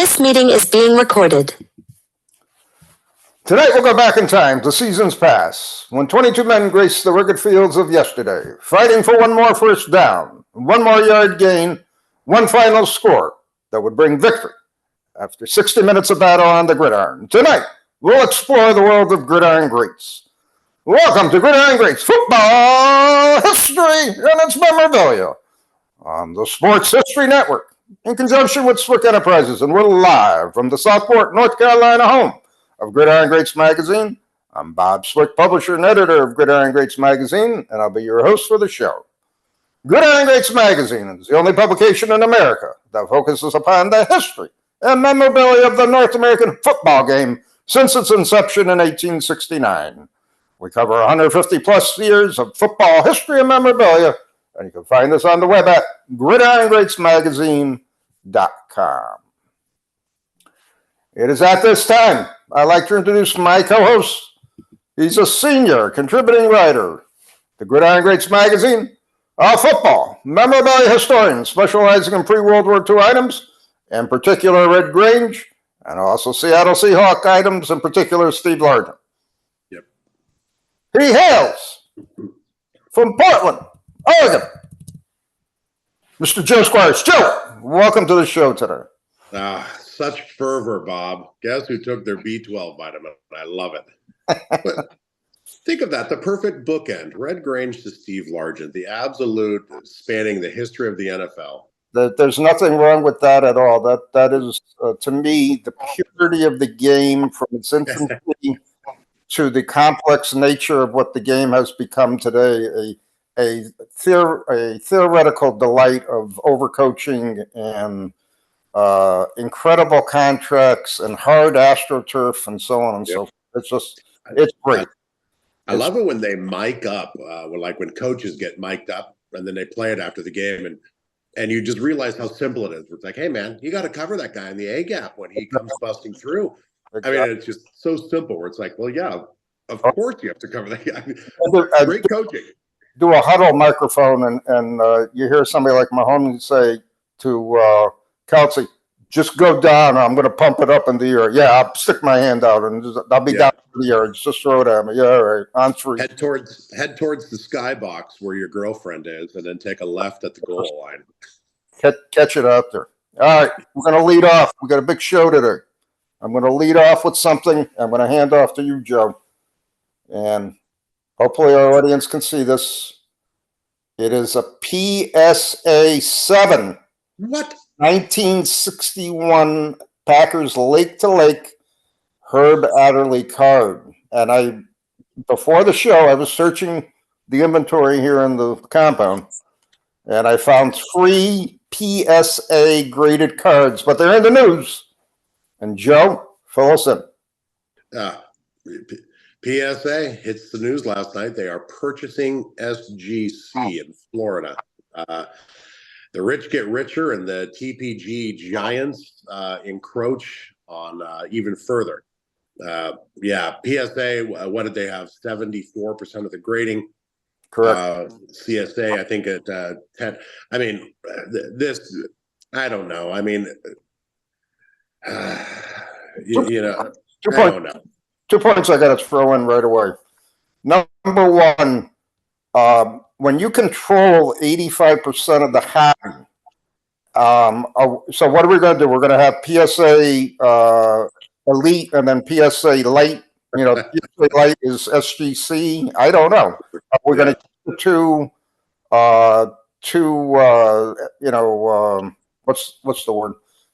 This meeting is being recorded. Tonight we'll go back in time to seasons past, when 22 men graced the rugged fields of yesterday, fighting for one more first down, one more yard gain, one final score that would bring victory after 60 minutes of battle on the gridiron. Tonight, we'll explore the world of Gridiron Greats. Welcome to Gridiron Greats Football History and its Memorabilia on the Sports History Network in conjunction with Swick Enterprises, and we're live from the Southport, North Carolina home of Gridiron Greats Magazine. I'm Bob Swick, publisher and editor of Gridiron Greats Magazine, and I'll be your host for the show. Gridiron Greats Magazine is the only publication in America that focuses upon the history and memorabilia of the North American football game since its inception in 1869. We cover 150 plus years of football history and memorabilia, and you can find us on the web at gridirongreatsmagazine.com. It is at this time I'd like to introduce my co-host. He's a senior contributing writer to Gridiron Greats Magazine, a football memorabilia historian specializing in pre-World War II items, in particular Red Grange, and also Seattle Seahawk items, in particular Steve Largent. Yep. He hails from Portland, Oregon. Mr. Joe Squires. Joe, welcome to the show today. Such fervor, Bob. Guess who took their B12 vitamin? I love it. But think of that, the perfect bookend. Red Grange to Steve Largent, the absolute spanning the history of the NFL. There's nothing wrong with that at all. That is, to me, the purity of the game from its infancy to the complex nature of what the game has become today. A theoretical delight of overcoaching and incredible contracts and hard AstroTurf and so on and so forth. It's great. I love it when they mic up, like when coaches get mic'd up and then they play it after the game, and you just realize how simple it is. It's like, hey man, you got to cover that guy in the A gap when he comes busting through. Exactly. I mean, it's just so simple where it's like, well, yeah, of course you have to cover that guy. Great coaching. Do a huddle microphone and you hear somebody like Mahomes say to Kelsey, just go down. I'm going to pump it up in the air. Yeah, I'll stick my hand out and I'll be down in the air. Just throw it at me. Yeah, all right. On three. Head towards the sky box where your girlfriend is, and then take a left at the goal line. Catch it out there. All right, we're going to lead off. We got a big show today. I'm going to lead off with something. I'm going to hand off to you, Joe, and hopefully our audience can see this. It is a PSA 7. What? 1961 Packers Lake to Lake Herb Adderley card. And before the show, I was searching the inventory here in the compound, and I found 3 PSA graded cards, but they're in the news. And Joe, fill us in. PSA hits the news last night. They are purchasing SGC in Florida. The rich get richer, and the TPG giants encroach on even further. PSA, what did they have? 74% of the grading. Correct. CSA, I think at 10. I mean, this, I don't know. I mean, I don't know. 2 points I got to throw in right away. Number one, when you control 85% of the hobby, so what are we going to do? We're going to have PSA Elite and then PSA Light. PSA Light is SGC. I don't know. We're going to keep the what's the word?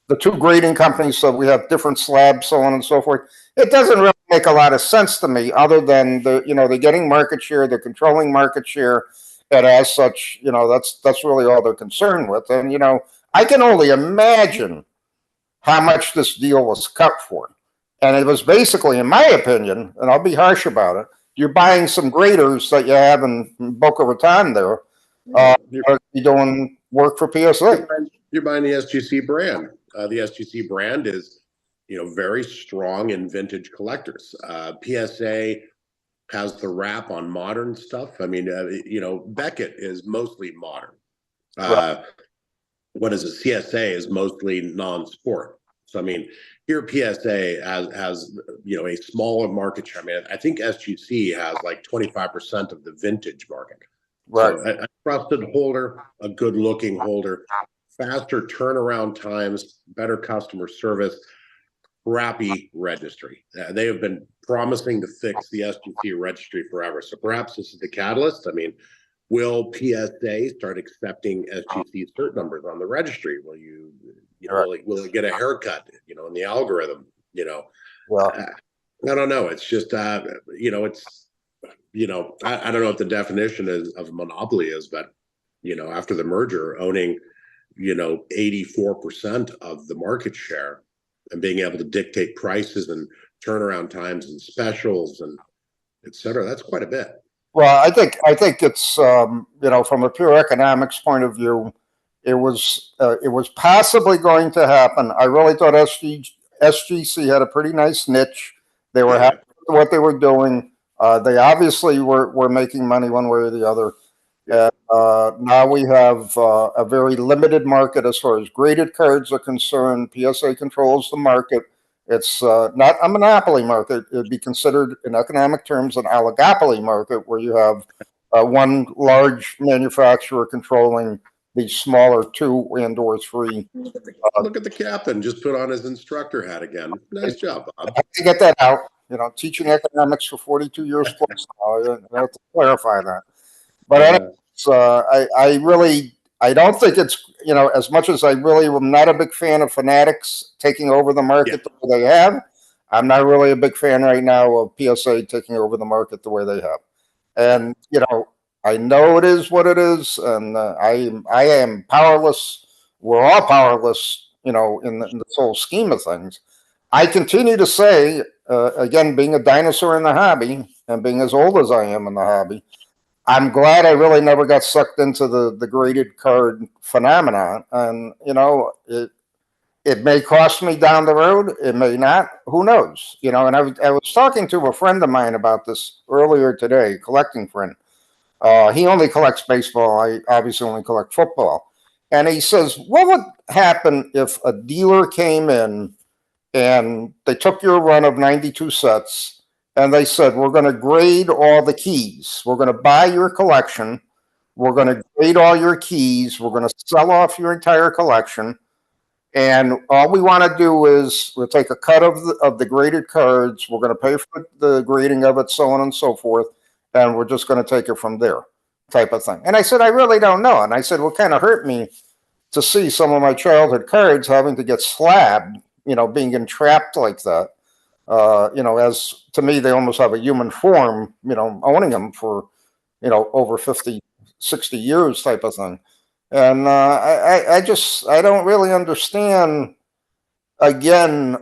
The 2 grading companies, so we have different slabs, so on and so forth. It doesn't really make a lot of sense to me, other than they're getting market share, they're controlling market share, and as such, that's really all they're concerned with. And I can only imagine how much this deal was cut for. And it was basically, in my opinion, and I'll be harsh about it, you're buying some graders that you have in Boca Raton there. You're doing work for PSA. You're buying the SGC brand. The SGC brand is, very strong in vintage collectors. PSA has the rap on modern stuff. I mean, Beckett is mostly modern. Right. What is it? CSA is mostly non-sport. So I mean, here PSA has a smaller market share. I mean, I think SGC has like 25% of the vintage market. Right. So a trusted holder, a good-looking holder, faster turnaround times, better customer service, crappy registry. They have been promising to fix the SGC registry forever. So perhaps this is the catalyst. I mean, will PSA start accepting SGC cert numbers on the registry? Will will it get a haircut, in the algorithm? Well, I don't know. It's just, I don't know what the definition of monopoly is, but, after the merger, owning, 84% of the market share and being able to dictate prices and turnaround times and specials and et cetera, that's quite a bit. well, I think it's from a pure economics point of view, it was possibly going to happen. I really thought SGC had a pretty nice niche. They were happy with what they were doing. They obviously were making money one way or the other. And now we have a very limited market as far as graded cards are concerned. PSA controls the market. It's not a monopoly market. It would be considered in economic terms an oligopoly market where you have one large manufacturer controlling the smaller 2 and/or 3. Look at the captain, just put on his instructor hat again. Nice job, Bob. I have to get that out. Teaching economics for 42 years plus now. I have to clarify that. But I don't think it's, as much as I really am not a big fan of Fanatics taking over the market the way they have, I'm not really a big fan right now of PSA taking over the market the way they have. And, I know it is what it is, and I am powerless. We're all powerless, in the whole scheme of things. I continue to say, again, being a dinosaur in the hobby and being as old as I am in the hobby, I'm glad I really never got sucked into the graded card phenomenon. And, it may cost me down the road. It may not. Who knows? And I was talking to a friend of mine about this earlier today, a collecting friend. He only collects baseball. I obviously only collect football. And he says, what would happen if a dealer came in and they took your run of 92 sets and they said, we're going to grade all the keys. We're going to buy your collection. We're going to grade all your keys. We're going to sell off your entire collection. And all we want to do is we'll take a cut of the graded cards. We're going to pay for the grading of it, so on and so forth. And we're just going to take it from there, type of thing. And I said, I really don't know. And I said, what kind of hurt me to see some of my childhood cards having to get slabbed, being entrapped like that. As to me, they almost have a human form, owning them for, over 50, 60 years type of thing. And I don't really understand. Again,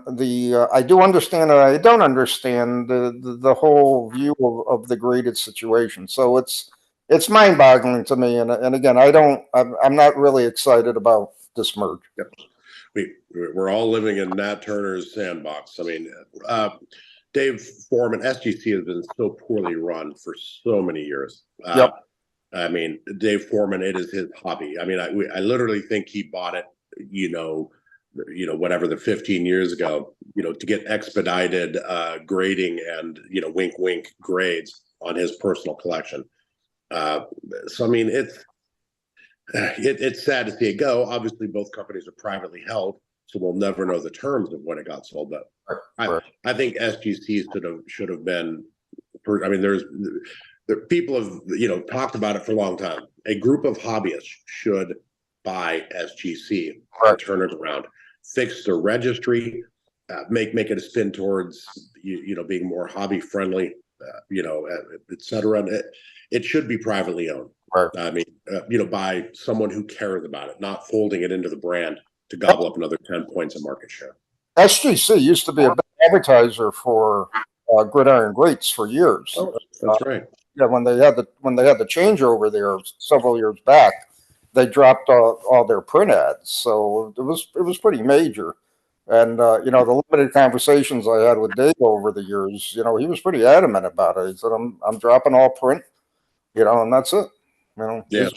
I do understand and I don't understand the whole view of the graded situation. So it's mind-boggling to me. And again, I'm not really excited about this merge. Yep. We're all living in Nat Turner's sandbox. I mean, Dave Foreman, SGC has been so poorly run for so many years. Yep. I mean, Dave Foreman, it is his hobby. I mean, I literally think he bought it, whatever, the 15 years ago, to get expedited grading and, wink, wink grades on his personal collection. So, I mean, it's sad to see it go. Obviously, both companies are privately held, so we'll never know the terms of when it got sold. But I think SGC should have been. I mean, there people have talked about it for a long time. A group of hobbyists should buy SGC and turn it around, fix the registry, make it a spin towards being more hobby friendly, et cetera. And it should be privately owned. Right. I mean, by someone who cares about it, not folding it into the brand to gobble up another 10 points of market share. SGC used to be a big advertiser for Gridiron Greats for years. Oh, that's right. Yeah, when they had the changeover there several years back, they dropped all their print ads. So it was pretty major. And the limited conversations I had with Dave over the years, he was pretty adamant about it. He said, "I'm dropping all print, and that's it." Yeah.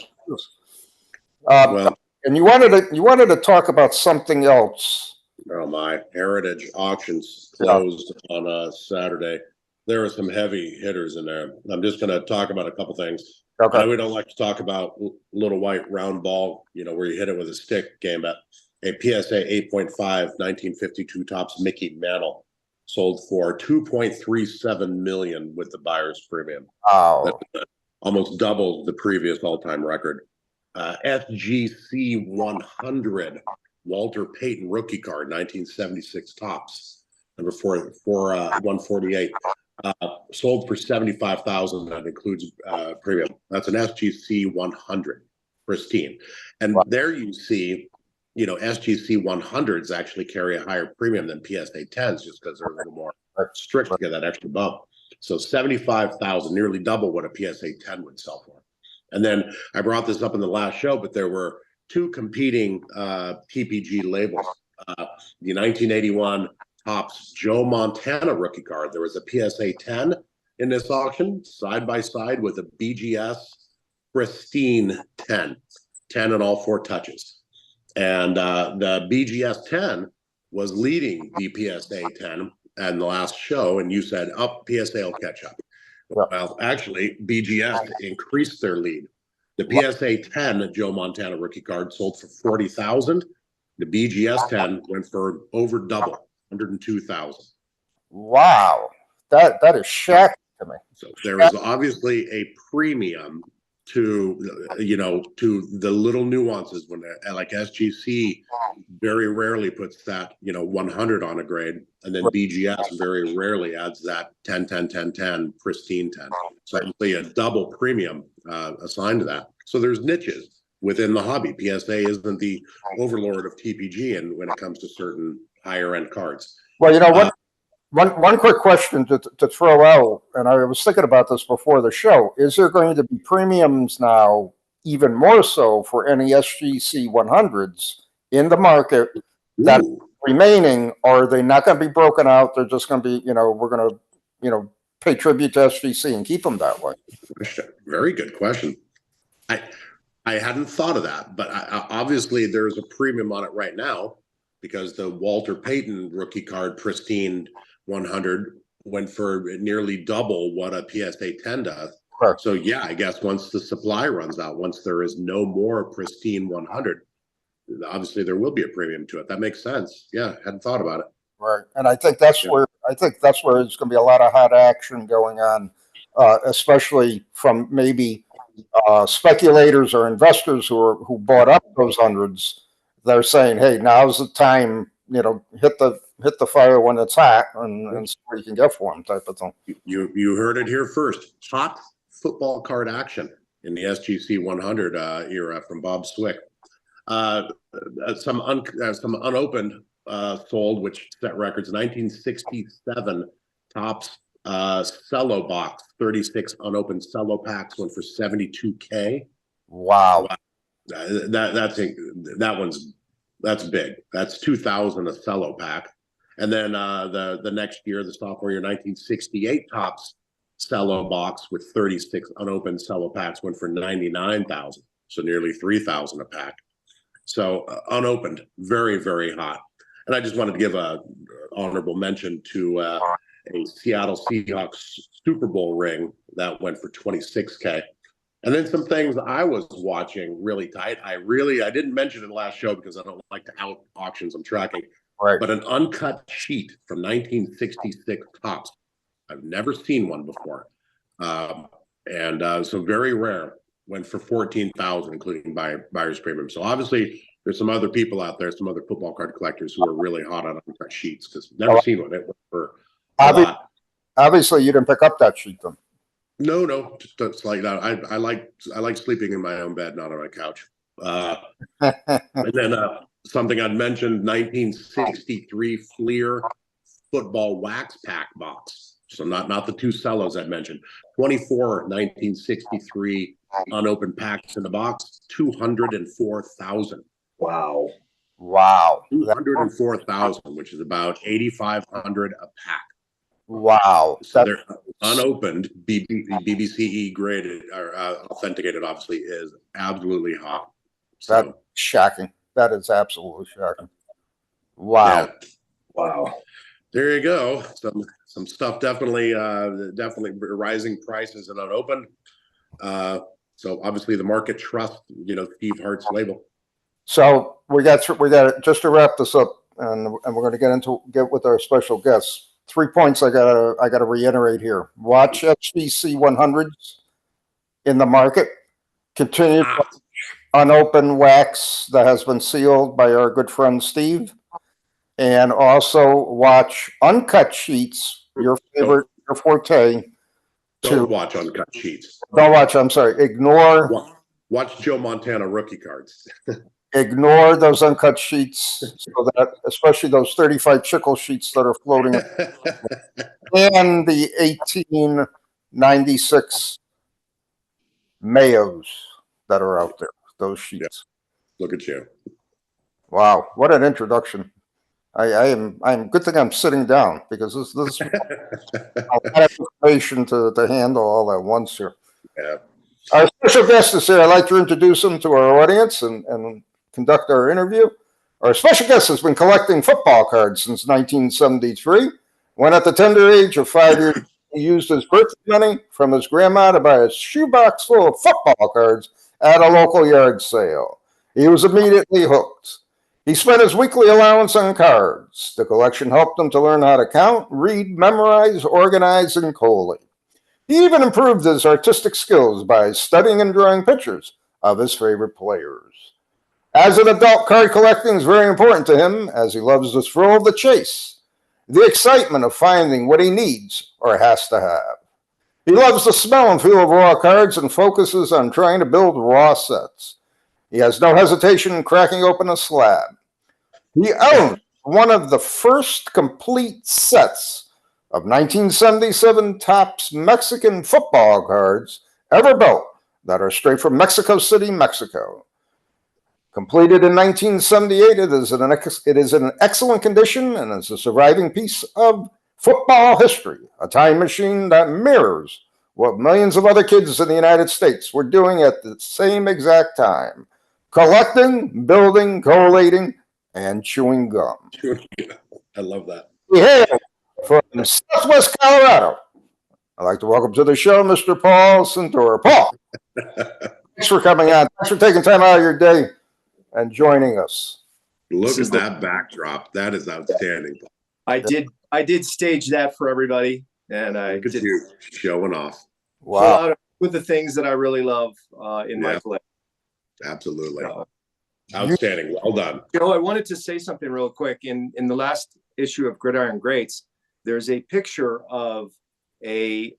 And you wanted to talk about something else Oh my! Heritage auctions closed on Saturday. There were some heavy hitters in there. I'm just going to talk about a couple things. Okay. I know we don't like to talk about little white round ball, where you hit it with a stick game, but a PSA 8.5 1952 Topps Mickey Mantle sold for $2.37 million with the buyer's premium. Wow. That's almost double the previous all-time record. SGC 100 Walter Payton rookie card 1976 Topps number 148 sold for $75,000. That includes premium. That's an SGC 100 pristine, and Wow. there you see SGC 100s actually carry a higher premium than PSA 10s just because they're a little more strict to get that extra bump. So 75,000, nearly double what a PSA 10 would sell for. And then I brought this up in the last show, but there were two competing TPG labels. The 1981 Topps Joe Montana rookie card. There was a PSA 10 in this auction, side by side with a BGS pristine 10 in all four touches. And the BGS 10 was leading the PSA 10 and the last show, and you said, PSA will catch up. Well, actually, BGS increased their lead. The PSA 10 Joe Montana rookie card sold for $40,000. The BGS 10 went for over double, $102,000. Wow, that is shocking to me. So there is obviously a premium to the little nuances when like SGC very rarely puts that 100 on a grade, and then BGS very rarely adds that 10 pristine 10. So actually a double premium assigned to that. So there's niches within the hobby. PSA isn't the overlord of TPG, and when it comes to certain higher end cards. Well, one quick question to throw out, and I was thinking about this before the show. Is there going to be premiums now, even more so, for any SGC 100s in the market that are remaining? Or are they not going to be broken out? They're just going to be, we're going to, pay tribute to SGC and keep them that way? Very good question. I hadn't thought of that, but obviously there's a premium on it right now because the Walter Payton rookie card pristine 100 went for nearly double what a PSA 10 does. Right. So yeah, I guess once the supply runs out, once there is no more pristine 100, obviously there will be a premium to it. That makes sense. Yeah, hadn't thought about it. Right, and I think that's where there's going to be a lot of hot action going on, especially from maybe speculators or investors who bought up those hundreds. They're saying, "Hey, now's the time. Hit the fire when it's hot, and see what you can get for them," type of thing. You heard it here first. Hot football card action in the SGC 100 era from Bob Swick. Some unopened sold, which set records. 1967 Topps cello box, 36 unopened cello packs went for $72K. Wow. That's big. That's 2,000 a cello pack. And then the next year, the sophomore year, 1968 Topps cello box with 36 unopened cello packs went for 99,000, so nearly 3,000 a pack. So unopened, very, very hot. And I just wanted to give a honorable mention to a Seattle Seahawks Super Bowl ring that went for 26K. And then some things I was watching really tight. I didn't mention in the last show because I don't like to out auctions I'm tracking. Right. But an uncut sheet from 1966 Topps. I've never seen one before. So very rare. Went for 14,000, including buyer's premium. So obviously, there's some other people out there, some other football card collectors who are really hot on uncut sheets because never seen one. It went for a lot. Obviously, you didn't pick up that sheet, then. No, just like that. I like sleeping in my own bed, not on my couch. And then something I'd mentioned: 1963 Fleer football wax pack box. So not the two cellos I'd mentioned. 24 1963 unopened packs in the box. 204,000. Wow. 204,000, which is about 8,500 a pack. Wow. So they're unopened, BBCE graded or authenticated. Obviously, is absolutely hot. So that's shocking. That is absolutely shocking. Wow. Yeah. Wow. There you go. Some stuff definitely rising prices and unopened. So obviously the market trusts, Steve Hart's label. So we got just to wrap this up, and we're going to get with our special guests. 3 points I gotta reiterate here. Watch HBC 100s in the market. Continue unopened wax that has been sealed by our good friend Steve, and also watch uncut sheets. Your favorite, your forte. Don't watch uncut sheets. Don't watch. I'm sorry. Ignore. Watch Joe Montana rookie cards. Ignore those uncut sheets, so that especially those 35 chickle sheets that are floating, and the 1896 Mayos that are out there. Those sheets. Yeah. Look at you! Wow, what an introduction! I'm good thing I'm sitting down, because this is a lot of information to handle all at once here. Yeah. Our special guest is here. I'd like to introduce him to our audience and conduct our interview. Our special guest has been collecting football cards since 1973, when at the tender age of 5 years, he used his birthday money from his grandma to buy a shoebox full of football cards at a local yard sale. He was immediately hooked. He spent his weekly allowance on cards. The collection helped him to learn how to count, read, memorize, organize, and collate. He even improved his artistic skills by studying and drawing pictures of his favorite players. As an adult, card collecting is very important to him, as he loves the thrill of the chase, the excitement of finding what he needs or has to have. He loves the smell and feel of raw cards and focuses on trying to build raw sets. He has no hesitation in cracking open a slab. He owns one of the first complete sets of 1977 Topps Mexican football cards ever built that are straight from Mexico City, Mexico. Completed in 1978, it is in excellent condition and is a surviving piece of football history, a time machine that mirrors what millions of other kids in the United States were doing at the same exact time: collecting, building, collating, and chewing gum. I love that. We hail from Southwest Colorado. I'd like to welcome to the show Mr. Paul Cintura. Paul, thanks for coming on. Thanks for taking time out of your day and joining us. Look at that backdrop. That is outstanding. I did stage that for everybody, and I Look at you showing off. Wow. With the things that I really love in my collection. Absolutely. Outstanding. Well done. Joe, I wanted to say something real quick. In the last issue of Gridiron Greats, there's a picture of one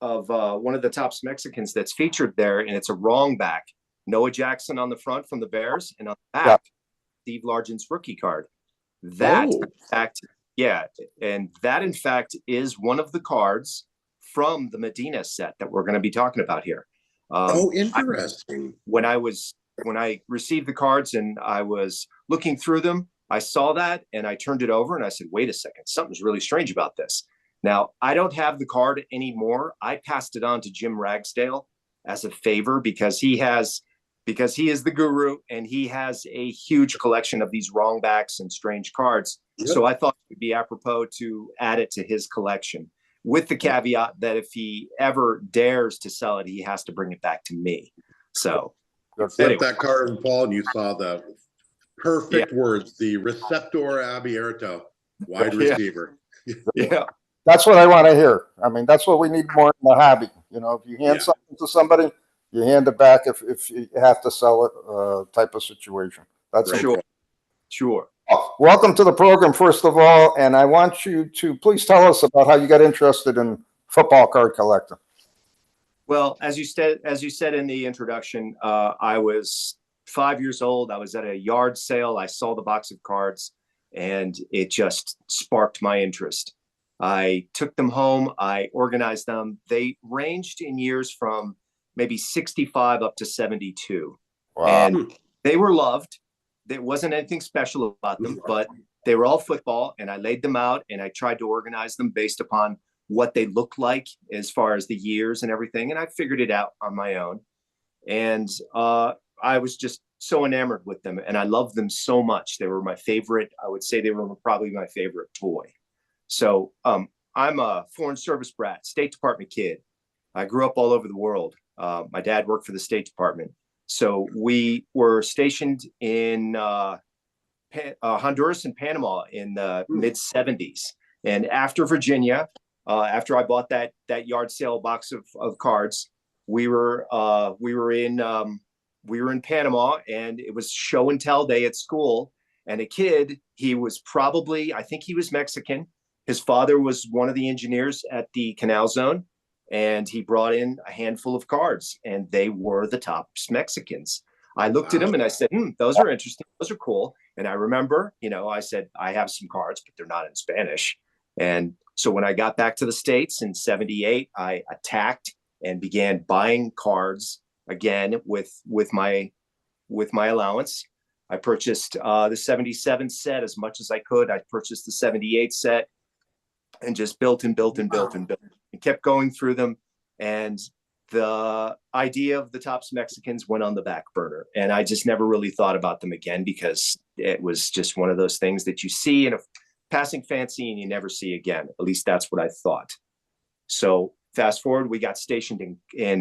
of the Topps Mexicans that's featured there, and it's a wrong back. Noah Jackson on the front from the Bears, and on the back, Steve Largent's rookie card. That, in fact, and that in fact is one of the cards from the Medina set that we're going to be talking about here. Interesting. When I received the cards and I was looking through them, I saw that and I turned it over and I said, wait a second, something's really strange about this. Now, I don't have the card anymore. I passed it on to Jim Ragsdale as a favor because he is the guru and he has a huge collection of these wrong backs and strange cards. Yep. So I thought it would be apropos to add it to his collection, with the caveat that if he ever dares to sell it, he has to bring it back to me. So flip that card, Paul, and you saw the perfect words, the receptor abierto, wide receiver. Yeah. That's what I want to hear. I mean, that's what we need more in the hobby. If you hand something to somebody, you hand it back if you have to sell it, type of situation. That's sure. Welcome to the program, first of all, and I want you to please tell us about how you got interested in football card collecting. Well, as you said in the introduction, I was 5 years old. I was at a yard sale. I saw the box of cards, and it just sparked my interest. I took them home. I organized them. They ranged in years from maybe 65 up to 72. Wow. And they were loved. There wasn't anything special about them, but they were all football, and I laid them out and I tried to organize them based upon what they looked like as far as the years and everything. And I figured it out on my own. And I was just so enamored with them, and I loved them so much. They were my favorite. I would say they were probably my favorite toy. So I'm a Foreign Service brat, State Department kid. I grew up all over the world. My dad worked for the State Department. So we were stationed in Honduras and Panama in the mid 70s. And after Virginia, after I bought that yard sale box of cards, we were in Panama, and it was show and tell day at school. And a kid, he was probably, I think he was Mexican. His father was one of the engineers at the Canal Zone, and he brought in a handful of cards, and they were the Topps Mexicans. I looked at them and I said, those are interesting. Those are cool. And I remember, I said, I have some cards, but they're not in Spanish. And so when I got back to the States in 78, I attacked and began buying cards again with my allowance. I purchased the 77 set as much as I could. I purchased the 78 set and just built and built and built and built and kept going through them. And the idea of the Topps Mexicans went on the back burner, and I just never really thought about them again, because it was just one of those things that you see in a passing fancy and you never see again. At least that's what I thought. So fast forward, we got stationed in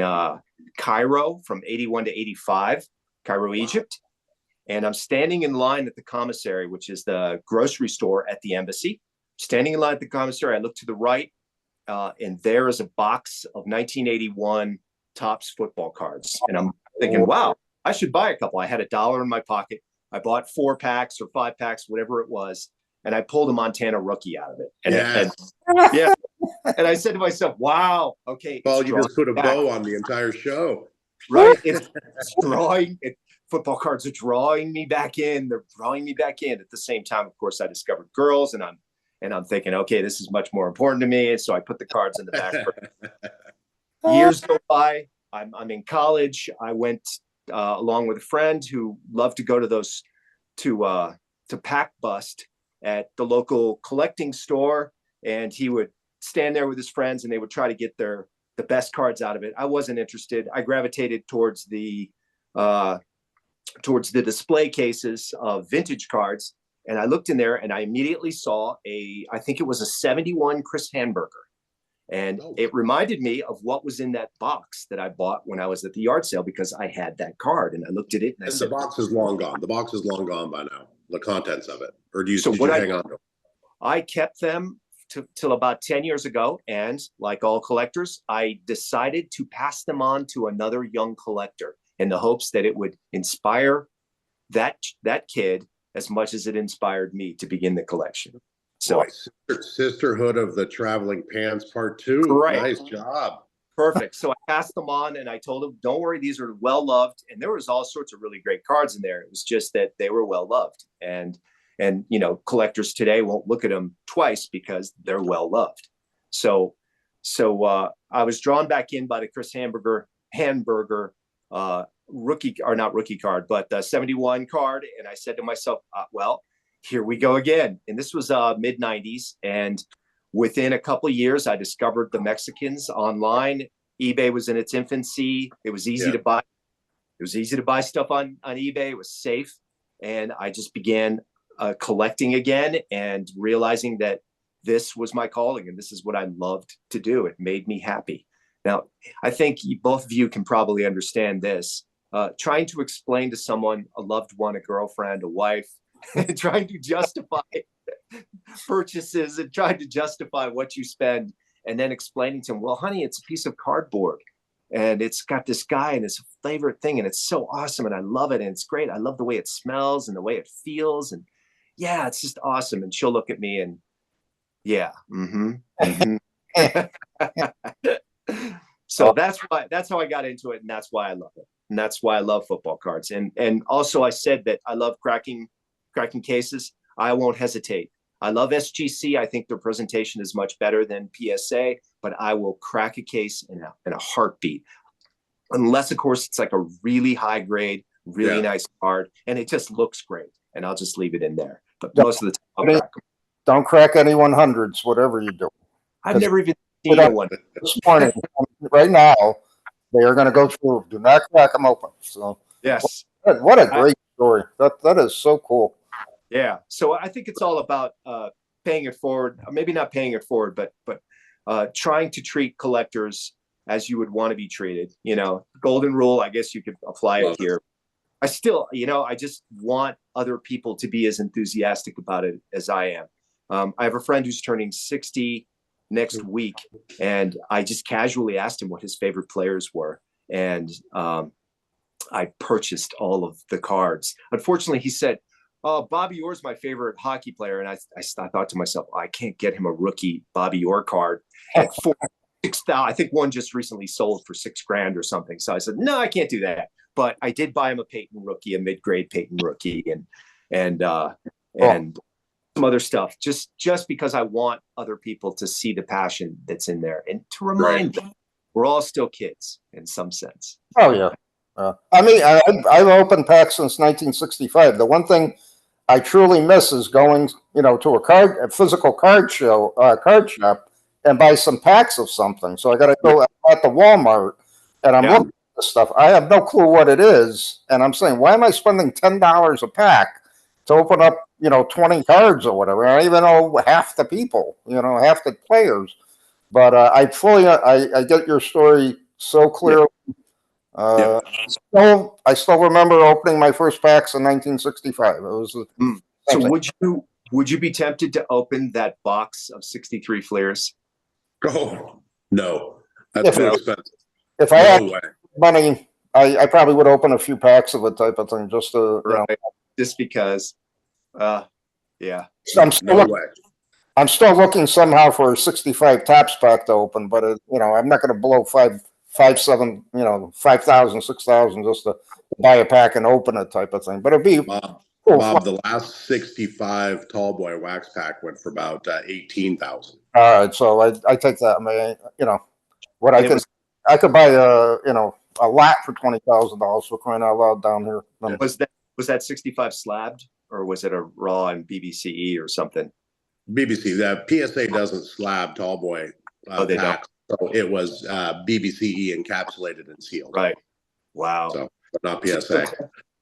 Cairo from 81 to 85, Cairo, Egypt. And I'm standing in line at the commissary, which is the grocery store at the embassy. Standing in line at the commissary, I look to the right, and there is a box of 1981 Topps football cards. And I'm thinking, wow, I should buy a couple. I had $1 in my pocket. I bought 4 packs or 5 packs, whatever it was. And I pulled a Montana rookie out of it. And I said to myself, wow, okay. Well, you just put a bow on the entire show. Right. It's drawing. Football cards are drawing me back in. They're drawing me back in. At the same time, of course, I discovered girls, and I'm thinking, okay, this is much more important to me. And so I put the cards in the back. Years go by. I'm in college. I went along with a friend who loved to go to those to pack bust at the local collecting store, and he would stand there with his friends, and they would try to get the best cards out of it. I wasn't interested. I gravitated towards the display cases of vintage cards. And I looked in there, and I immediately saw I think it was a 71 Chris Hamburger. And it reminded me of what was in that box that I bought when I was at the yard sale, because I had that card, and I looked at it and I said, the box is long gone. The box is long gone by now, the contents of it. Or did you hang on to them? I kept them till about 10 years ago. And like all collectors, I decided to pass them on to another young collector in the hopes that it would inspire that kid as much as it inspired me to begin the collection. So Sisterhood of the Traveling Pants Part 2. Right. Nice job. Perfect. So I passed them on, and I told them, don't worry, these are well loved. And there was all sorts of really great cards in there. It was just that they were well loved. And collectors today won't look at them twice because they're well loved. So I was drawn back in by the Chris Hamburger rookie, or not rookie card, but the 71 card. And I said to myself, well, here we go again. And this was mid 90s. And within a couple of years, I discovered the Mexicans online. eBay was in its infancy. It was easy to buy. It was easy to buy stuff on eBay. It was safe. And I just began collecting again, and realizing that this was my calling and this is what I loved to do. It made me happy. Now, I think both of you can probably understand this. Trying to explain to someone, a loved one, a girlfriend, a wife, trying to justify purchases and trying to justify what you spend, and then explaining to them, well, honey, it's a piece of cardboard and it's got this guy and it's a favorite thing and it's so awesome and I love it and it's great. I love the way it smells and the way it feels, and yeah, it's just awesome. And she'll look at me and So that's how I got into it, and that's why I love it, and that's why I love football cards. And also, I said that I love cracking cases. I won't hesitate. I love SGC. I think their presentation is much better than PSA, but I will crack a case in a heartbeat, unless, of course, it's like a really high grade, really nice card, and it just looks great, and I'll just leave it in there. But most of the time, I'll crack them. Don't crack any 100s, whatever you do. I've never even seen one. This morning, right now, they are going to go through. Do not crack them open. So yes, What a great story. That is so cool. Yeah. So I think it's all about paying it forward. Maybe not paying it forward, but trying to treat collectors as you would want to be treated. You know, golden rule. I guess you could apply it here. I still, I just want other people to be as enthusiastic about it as I am. I have a friend who's turning 60 next week, and I just casually asked him what his favorite players were, and I purchased all of the cards. Unfortunately, he said, "Oh, Bobby Orr's my favorite hockey player," and I thought to myself, I can't get him a rookie Bobby Orr card at 6,000. I think one just recently sold for $6,000 or something. So I said, no, I can't do that. But I did buy him a Peyton rookie, a mid-grade Peyton rookie, and some other stuff, just because I want other people to see the passion that's in there and to remind them we're all still kids in some sense. Oh yeah. I mean, I've opened packs since 1965. The one thing I truly miss is going, to a physical card shop, and buy some packs of something. So I got to go at the Walmart, and I'm looking at this stuff. I have no clue what it is, and I'm saying, why am I spending $10 a pack to open up, 20 cards or whatever? I don't even know half the people, half the players. But I get your story so clearly. I still remember opening my first packs in 1965. It was so would you be tempted to open that box of 63 Fleers? Oh no, that's too expensive. If I had money, I probably would open a few packs of it, type of thing, just to just because. Yeah. I'm still looking somehow for a 65 Topps pack to open, but I'm not going to blow 5,000, 6,000 just to buy a pack and open it, type of thing. But it'd be Bob, cool. Bob, the last 65 tall boy wax pack went for about 18,000. All right, so I take that. I could buy a lot for $20,000 for crying out loud down here. Was that 65 slabbed, or was it a raw and BBCE or something? BBC. The PSA doesn't slab tall boy they packs. So it was BBCE encapsulated and sealed. Right. Wow. So not PSA.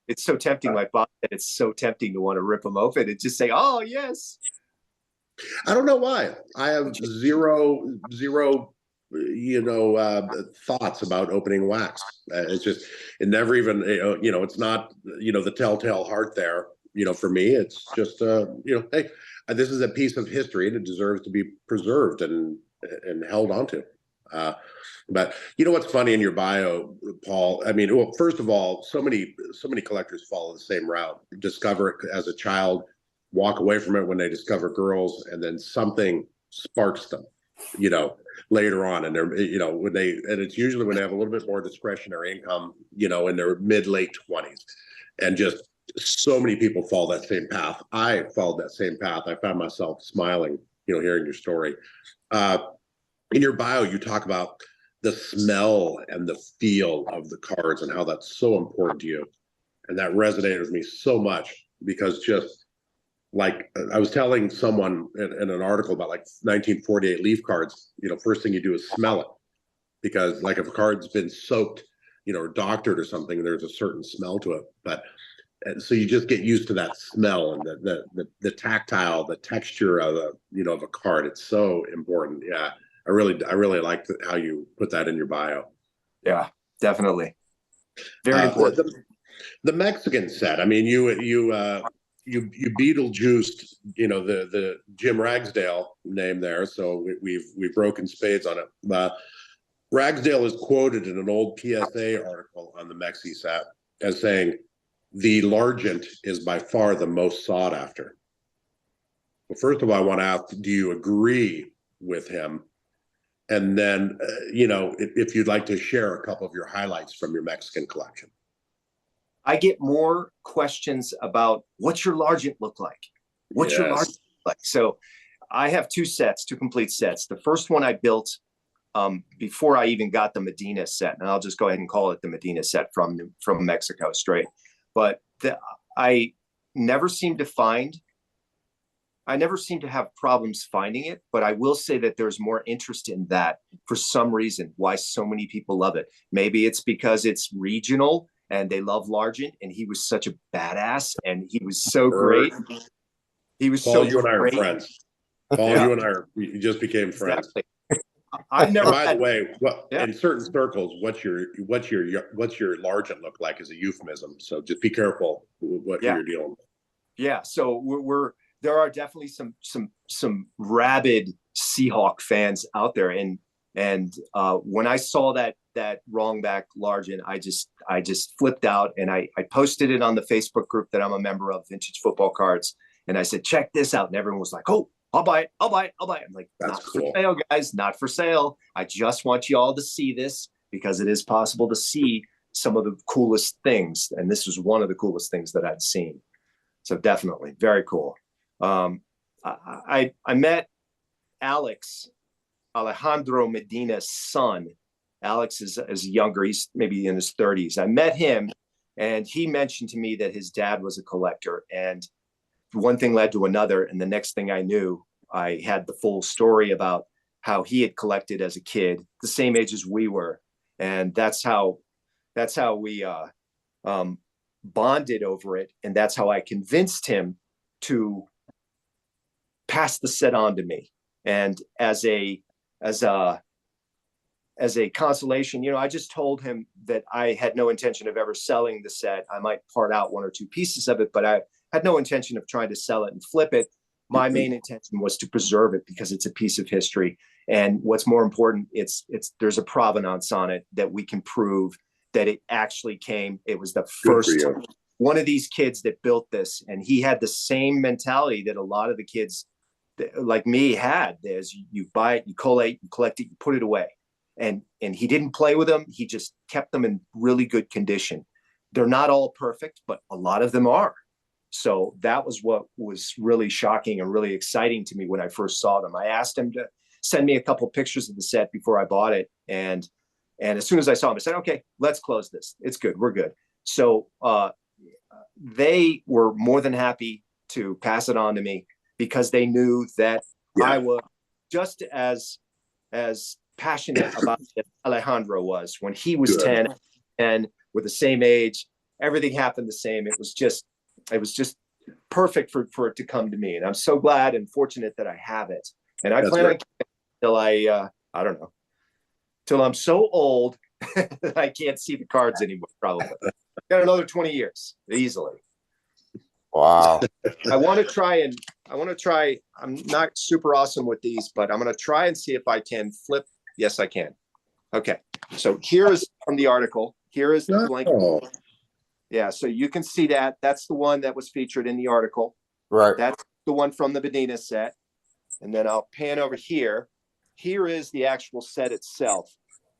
It's so tempting, like Bob said, it's so tempting to want to rip them open and just say, "Oh yes." I don't know why. I have zero thoughts about opening wax. It's just, it never even, it's not, the telltale heart there. For me, it's just, hey, this is a piece of history and it deserves to be preserved and held onto. But what's funny in your bio, Paul? I mean, well, first of all, so many collectors follow the same route. Discover it as a child, walk away from it when they discover girls, and then something sparks them, later on. And they're, and it's usually when they have a little bit more discretionary income, in their mid-late 20s. And just so many people follow that same path. I followed that same path. I found myself smiling, hearing your story. In your bio, you talk about the smell and the feel of the cards and how that's so important to you. And that resonated with me so much, because just like I was telling someone in an article about like 1948 leaf cards, first thing you do is smell it, because like if a card's been soaked, or doctored or something, there's a certain smell to it. So you just get used to that smell and the tactile, the texture of a card. It's so important. Yeah. I really like how you put that in your bio. Yeah, definitely. Very important. The Mexican set. I mean, you Beetlejuiced, the Jim Ragsdale name there. So we've broken spades on it. Ragsdale is quoted in an old PSA article on the Mexi set as saying, "The Largent is by far the most sought after." Well, first of all, I want to ask, do you agree with him? And then, if you'd like to share a couple of your highlights from your Mexican collection. I get more questions about what's your Largent look like? What's your Largent look like? So I have two complete sets. The first one I built before I even got the Medina set, and I'll just go ahead and call it the Medina set from Mexico straight. But I never seem to have problems finding it, but I will say that there's more interest in that for some reason, why so many people love it. Maybe it's because it's regional and they love Largent, and he was such a badass, and he was so great. He was Paul, so you and I are great. friends. Paul, Yeah. you and we just became friends. Exactly. I never. By the way, Yeah. in certain circles, what's your Largent look like is a euphemism. So just be careful what you're dealing with. Yeah. So there are definitely some rabid Seahawk fans out there, and when I saw that wrongback Largent, I just flipped out, and I posted it on the Facebook group that I'm a member of, Vintage Football Cards, and I said, check this out, and everyone was like, oh, I'll buy it. I'm like, that's not cool. for sale, guys, not for sale. I just want you all to see this, because it is possible to see some of the coolest things, and this was one of the coolest things that I'd seen. So definitely very cool. I met Alejandro Medina's son. Alex is younger. He's maybe in his 30s. I met him, and he mentioned to me that his dad was a collector, and one thing led to another. And the next thing I knew, I had the full story about how he had collected as a kid, the same age as we were. And that's how we bonded over it. And that's how I convinced him to pass the set on to me. And as a consolation, I just told him that I had no intention of ever selling the set. I might part out one or two pieces of it, but I had no intention of trying to sell it and flip it. My main intention was to preserve it, because it's a piece of history. And what's more important, there's a provenance on it that we can prove that it actually came. It was the first one of these kids that built this. And he had the same mentality that a lot of the kids like me had. There's you buy it, you collate, you collect it, you put it away. And he didn't play with them. He just kept them in really good condition. They're not all perfect, but a lot of them are. So that was what was really shocking and really exciting to me when I first saw them. I asked him to send me a couple pictures of the set before I bought it. And as soon as I saw him, I said, okay, let's close this. It's good. We're good. So they were more than happy to pass it on to me, because they knew that I was just as passionate about it Alejandro was when he was 10, and we're the same age. Everything happened the same. It was just perfect for it to come to me. And I'm so glad and fortunate that I have it. And I plan on keeping it till I don't know, till I'm so old that I can't see the cards anymore, probably. Got another 20 years easily. Wow. I want to try. I'm not super awesome with these, but I'm going to try and see if I can flip. Yes, I can. Okay. So here is from the article. Here is the blank. Yeah. So you can see that. That's the one that was featured in the article. Right. That's the one from the Medina set. And then I'll pan over here. Here is the actual set itself.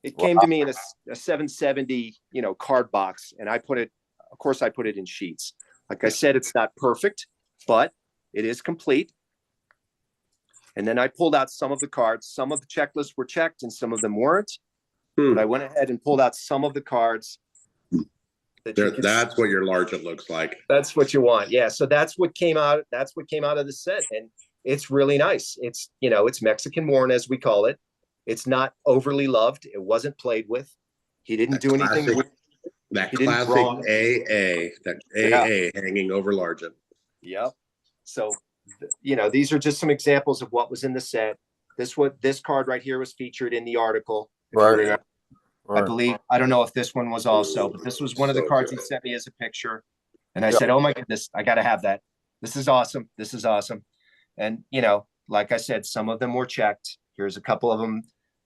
It came to me in a 770, card box. And I put it in sheets. Like I said, it's not perfect, but it is complete. And then I pulled out some of the cards. Some of the checklists were checked and some of them weren't. But I went ahead and pulled out some of the cards. That's what your Largent looks like. That's what you want. Yeah. So that's what came out. That's what came out of the set. And it's really nice. It's, it's Mexican worn, as we call it. It's not overly loved. It wasn't played with. He didn't do anything weird. That classic AA hanging over Largent. Yep. So, these are just some examples of what was in the set. This card right here was featured in the article. Right. I believe, I don't know if this one was also, but this was one of the cards he sent me as a picture. And I said, oh my goodness, I got to have that. This is awesome. This is awesome. And, like I said, some of them were checked. Here's a couple of them,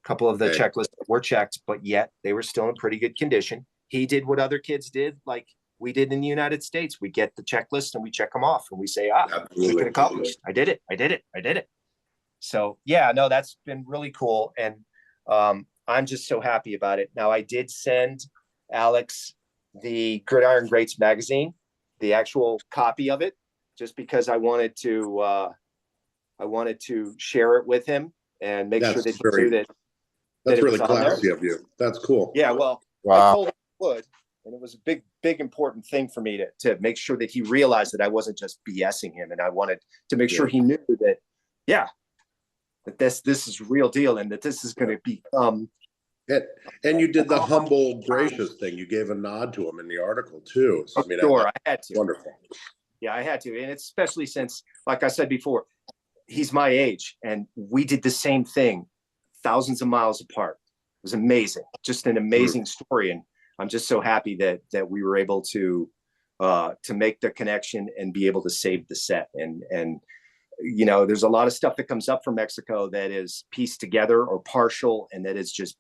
the checklists were checked, but yet they were still in pretty good condition. He did what other kids did, like we did in the United States. We get the checklist and we check them off and we say, mission accomplished. I did it. So yeah, no, that's been really cool. And I'm just so happy about it. Now I did send Alex the Gridiron Greats magazine, the actual copy of it, just because I wanted to share it with him and make sure that he knew that. That's really classy of you. That's cool. Yeah, well, I told him I would, and it was a big important thing for me to make sure that he realized that I wasn't just BSing him, and I wanted to make sure he knew that, that this is real deal, and that this is going to become And, and you did the humble, gracious thing. You gave a nod to him in the article too. So, I mean, Sure, I had to. Wonderful. Yeah, I had to. And it's especially since, like I said before, he's my age and we did the same thing thousands of miles apart. It was amazing. Just an amazing story. And I'm just so happy that we were able to make the connection and be able to save the set. And you know, there's a lot of stuff that comes up from Mexico that is pieced together or partial, and that is just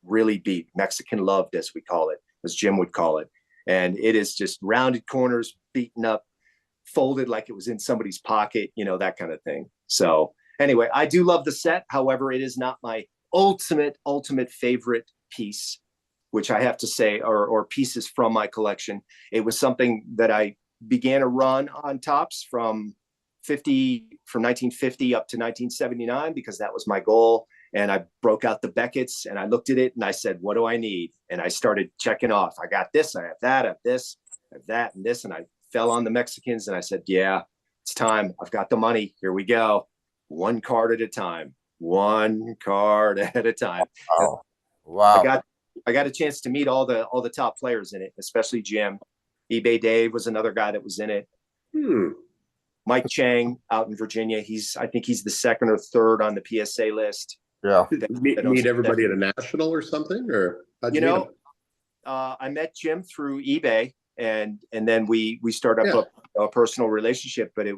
really beat, Mexican loved, as we call it, as Jim would call it. And it is just rounded corners, beaten up, folded like it was in somebody's pocket, you know, that kind of thing. So anyway, I do love the set. However, it is not my ultimate favorite piece, which I have to say, or pieces from my collection. It was something that I began to run on Topps from 1950 up to 1979, because that was my goal. And I broke out the Beckett's and I looked at it and I said, what do I need? And I started checking off. I got this, I have that, I have this, I have that, and this. And I fell on the Mexicans and I said, yeah, it's time. I've got the money. Here we go. One card at a time. One card at a time. Wow. Wow. I got a chance to meet all the top players in it, especially Jim. eBay Dave was another guy that was in it. Mike Chang out in Virginia. I think he's the second or third on the PSA list. Yeah. Meet everybody at a national or something, or you know, I met Jim through eBay, and then we started up a personal relationship. But it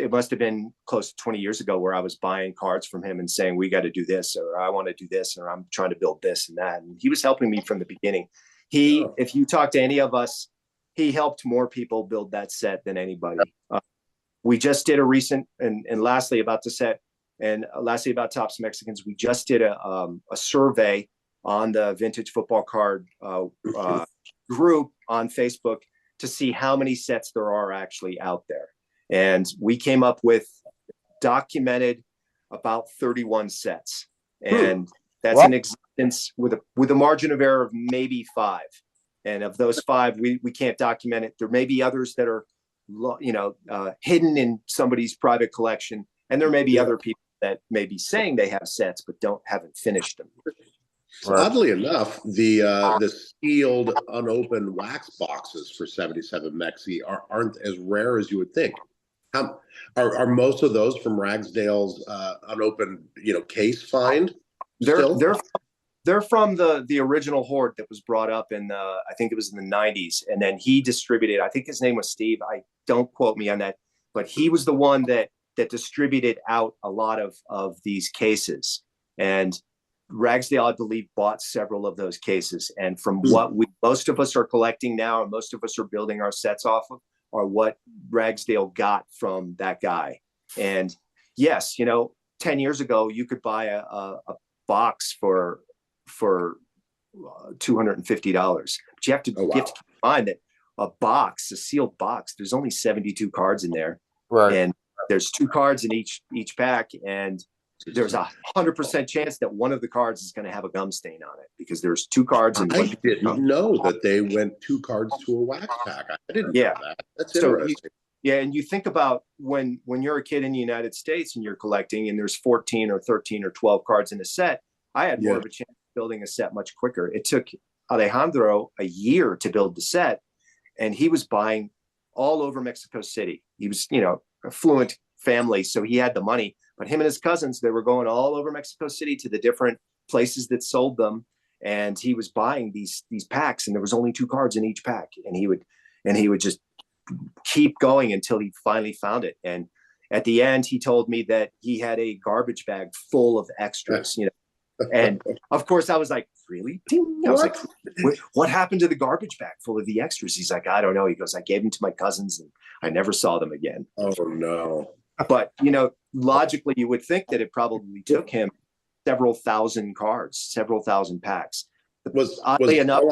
must have been close to 20 years ago where I was buying cards from him and saying, we got to do this, or I want to do this, or I'm trying to build this and that. And he was helping me from the beginning. If you talk to any of us, he helped more people build that set than anybody. We just did a recent, and lastly about the set, and lastly about Topps Mexicans, we just did a survey on the vintage football card group on Facebook to see how many sets there are actually out there. And we came up with documented about 31 sets. And that's in existence with a margin of error of maybe 5. And of those 5, we can't document it. There may be others that are, hidden in somebody's private collection. And there may be other people that may be saying they have sets, but haven't finished them. So oddly enough, the sealed, unopened wax boxes for 77 Mexi aren't as rare as you would think. Are most of those from Ragsdale's unopened, case find? They're from the original hoard that was brought up in I think it was in the 90s, and then he distributed. I think his name was Steve. Don't quote me on that, but he was the one that distributed out a lot of these cases. And Ragsdale, I believe, bought several of those cases. And from what most of us are collecting now, and most of us are building our sets off of, are what Ragsdale got from that guy. And yes, 10 years ago, you could buy a box for $250. But you have to keep in mind that a sealed box, there's only 72 cards in there. Right. And there's 2 cards in each pack. And there's 100% chance that one of the cards is going to have a gum stain on it, because there's 2 cards. And I didn't know that they went 2 cards to a wax pack. I didn't know that. That's interesting. And you think about when you're a kid in the United States and you're collecting, and there's 14 or 13 or 12 cards in a set. I had more of a chance of building a set much quicker. It took Alejandro a year to build the set, and he was buying all over Mexico City. He was, affluent family, so he had the money. But him and his cousins, they were going all over Mexico City to the different places that sold them, and he was buying these packs, and there was only 2 cards in each pack, and he would just keep going until he finally found it. And at the end, he told me that he had a garbage bag full of extras, And of course, I was like, really? I was like, what happened to the garbage bag full of the extras? He's like, I don't know. He goes, I gave them to my cousins and I never saw them again. Oh, no. But, logically, you would think that it probably took him several thousand cards, several thousand packs. Was Alejandro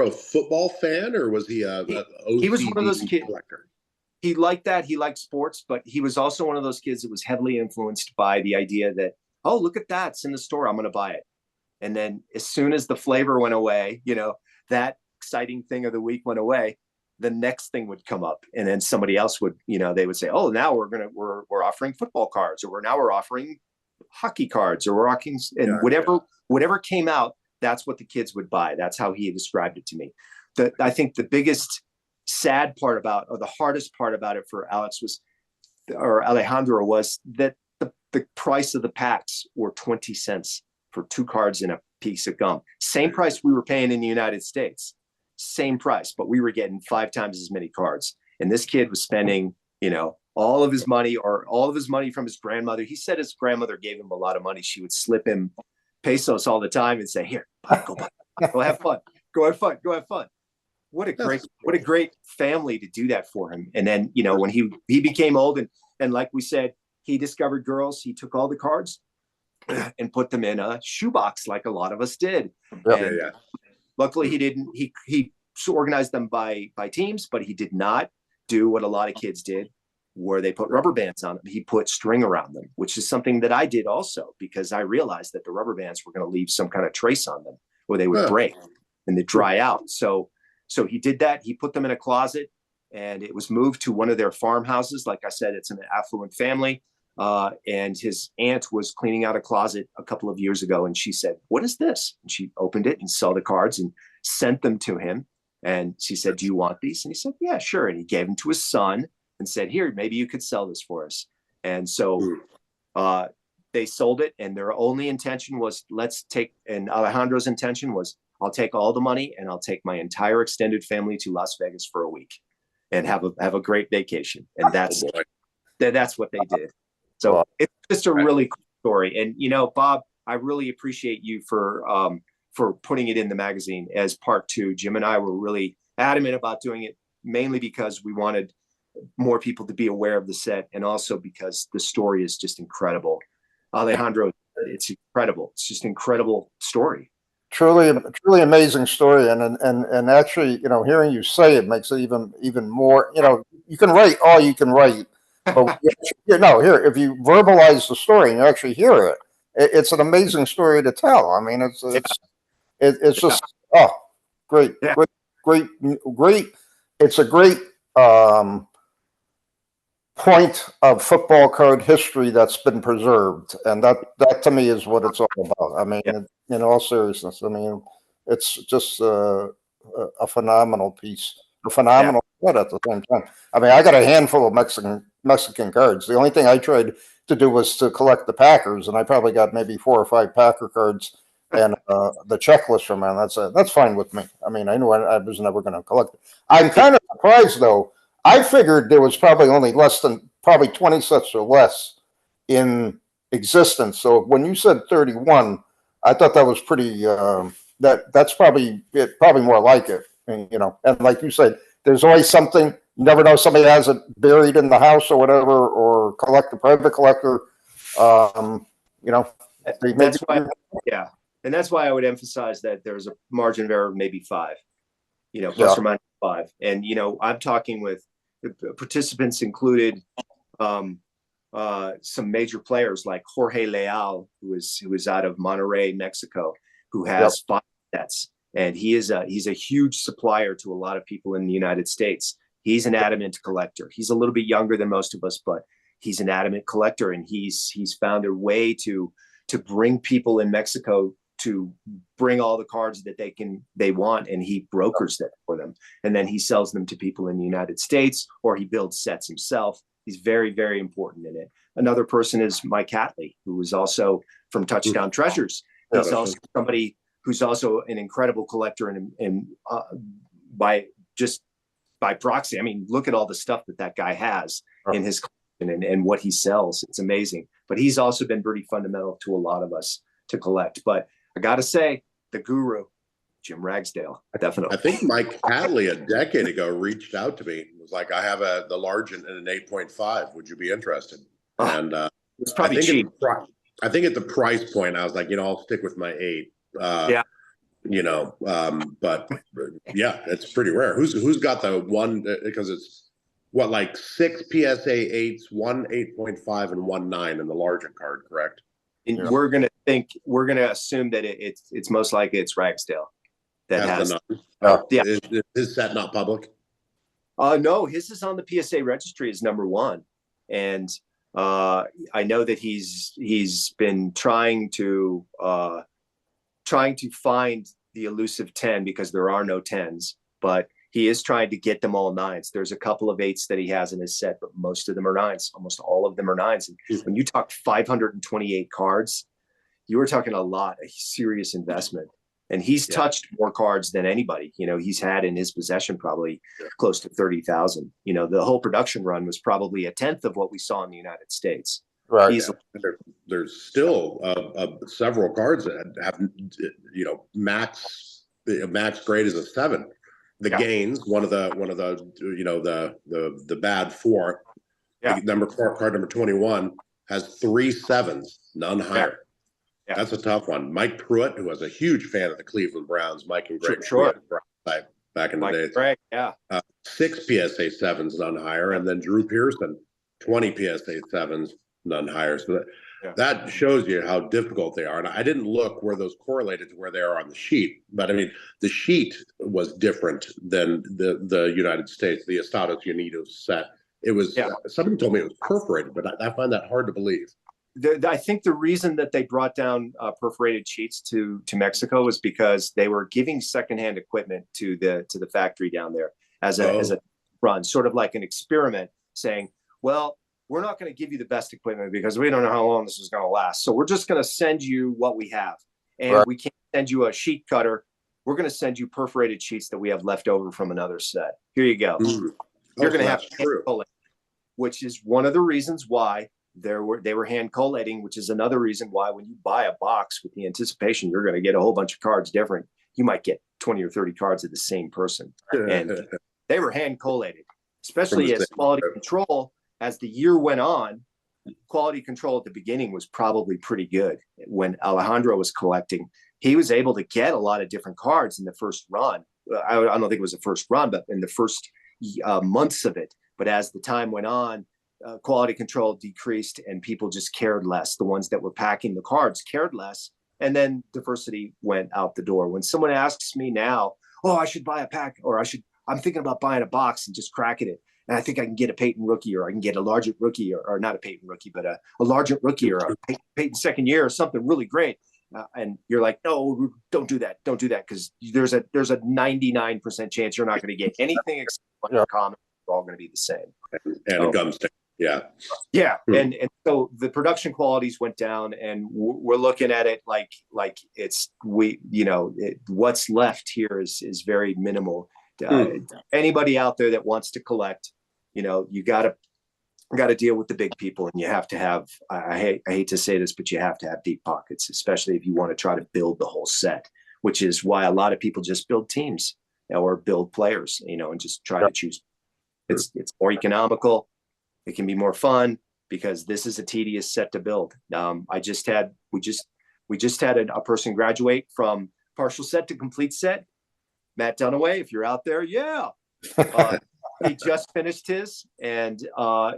a football fan, or was he he was one of those kids collector? He liked that. He liked sports, but he was also one of those kids that was heavily influenced by the idea that, oh, look at that. It's in the store. I'm going to buy it. And then as soon as the flavor went away, that exciting thing of the week went away, the next thing would come up. And then somebody else would, they would say, oh, now we're offering football cards, or we're offering hockey cards or rocking, and whatever came out, that's what the kids would buy. That's how he described it to me. I think the biggest sad part about, or the hardest part about it for Alejandro was that the price of the packs were 20 cents for 2 cards and a piece of gum. Same price we were paying in the United States. Same price, but we were getting 5 times as many cards. And this kid was spending, all of his money from his grandmother. He said his grandmother gave him a lot of money. She would slip him pesos all the time and say, "Here, go have fun. Go have fun." What a great family to do that for him. And then, when he became old and like we said, he discovered girls, he took all the cards and put them in a shoebox like a lot of us did. Luckily he didn't, he organized them by teams, but he did not do what a lot of kids did, where they put rubber bands on them. He put string around them, which is something that I did also, because I realized that the rubber bands were going to leave some kind of trace on them, or they would break and they dry out. So he did that. He put them in a closet, and it was moved to one of their farmhouses. Like I said, it's an affluent family. And his aunt was cleaning out a closet a couple of years ago, and she said, "What is this?" And she opened it and saw the cards and sent them to him. And she said, "Do you want these?" And he said, "Yeah, sure." And he gave them to his son and said, "Here, maybe you could sell this for us." And so they sold it, and their only intention was, and Alejandro's intention was, "I'll take all the money and I'll take my entire extended family to Las Vegas for a week and have a great vacation." And that's what they did. So it's just a really cool story. And, Bob, I really appreciate you for putting it in the magazine as part 2. Jim and I were really adamant about doing it, mainly because we wanted more people to be aware of the set, and also because the story is just incredible. Alejandro, it's incredible. It's just an incredible story. Truly amazing story. And actually, hearing you say it makes it even more, you can write all you can write, but here, if you verbalize the story and you actually hear it, it's an amazing story to tell. I mean, it's just, great. It's a great, point of football card history that's been preserved, and that to me is what it's all about. I mean, in all seriousness, I mean, it's just a phenomenal piece, a phenomenal set at the same time. I mean, I got a handful of Mexican cards. The only thing I tried to do was to collect the Packers, and I probably got maybe 4 or 5 Packer cards and the checklist from them. That's fine with me. I mean, I knew I was never going to collect it. I'm kind of surprised though. I figured there was probably only less than 20 sets or less in existence. So when you said 31, I thought that was pretty. That's probably more like it. And, and like you said, there's always something. You never know, somebody has it buried in the house or whatever, or private collector. That's why, and that's why I would emphasize that there's a margin of error of maybe 5. Plus or minus 5. And I'm talking with participants included some major players like Jorge Leal, who is out of Monterrey, Mexico, who has 5 sets, and he's a huge supplier to a lot of people in the United States. He's an adamant collector. He's a little bit younger than most of us, but he's an adamant collector, and he's found a way to bring people in Mexico to bring all the cards that they want, and he brokers that for them, and then he sells them to people in the United States, or he builds sets himself. He's very, very important in it. Another person is Mike Hatley, who is also from Touchdown Treasures. He's also somebody who's also an incredible collector, and by proxy, I mean, look at all the stuff that guy has in his collection and what he sells. It's amazing. But he's also been pretty fundamental to a lot of us to collect. But I got to say, the guru, Jim Ragsdale, definitely. I think Mike Hadley a decade ago reached out to me. It was like, "I have the large and an 8.5. Would you be interested?" And it's probably cheap. I think at the price point, I was like, I'll stick with my 8. But yeah, it's pretty rare. Who's got the one? Because it's like 6 PSA 8s, 1 8.5, and 1 9 in the larger card, correct? And we're gonna assume that it's most likely it's Ragsdale that has. Is his set not public? No, his is on the PSA registry as number 1, and I know that he's been trying to find the elusive 10 because there are no 10s, but he is trying to get them all 9s. There's a couple of 8s that he has in his set, but most of them are 9s. Almost all of them are 9s. And when you talk 528 cards, you were talking a serious investment. And he's touched more cards than anybody. He's had in his possession probably close to 30,000. The whole production run was probably a tenth of what we saw in the United States. Right. There's still several cards that have, max grade is a 7. The Gaines, one of the bad 4. Card number 21 has 3 7s, none higher. Yeah. That's a tough one. Mike Pruitt, who was a huge fan of the Cleveland Browns, Mike and Greg back in the days. Greg, 6 PSA 7s, none higher, and then Drew Pearson, 20 PSA 7s, none higher. So that shows you how difficult they are. And I didn't look where those correlated to where they are on the sheet, but I mean, the sheet was different than the United States, the Estados Unidos set. It was, somebody told me it was perforated, but I find that hard to believe. I think the reason that they brought down perforated sheets to Mexico was because they were giving secondhand equipment to the factory down there as a run, sort of like an experiment, saying, well, we're not going to give you the best equipment because we don't know how long this is going to last. So we're just going to send you what we have. And we can't send you a sheet cutter. We're going to send you perforated sheets that we have left over from another set. Here you go. You're going to have to collate, which is one of the reasons why they were hand collating, which is another reason why when you buy a box with the anticipation you're going to get a whole bunch of cards different, you might get 20 or 30 cards of the same person. And they were hand collated, especially as quality control. As the year went on, quality control at the beginning was probably pretty good. When Alejandro was collecting, he was able to get a lot of different cards in the first run. I don't think it was the first run, but in the first months of it. But as the time went on, quality control decreased and people just cared less. The ones that were packing the cards cared less. And then diversity went out the door. When someone asks me now, oh, I should buy a pack, or I'm thinking about buying a box and just cracking it. And I think I can get a Peyton rookie, or I can get a Largent rookie, or not a Peyton rookie, but a Largent rookie, or a Peyton second year, or something really great. And you're like, no, don't do that. Don't do that. Because there's a 99% chance you're not going to get anything except one common. They're all going to be the same. And a gum stick. Yeah. And so the production qualities went down, and we're looking at it like it's what's left here is very minimal. Anybody out there that wants to collect, you got to deal with the big people, and you have to have, I hate to say this, but you have to have deep pockets, especially if you want to try to build the whole set, which is why a lot of people just build teams or build players, and just try to choose. It's more economical. It can be more fun because this is a tedious set to build. We just had a person graduate from partial set to complete set. Matt Dunaway, if you're out there, he just finished his, and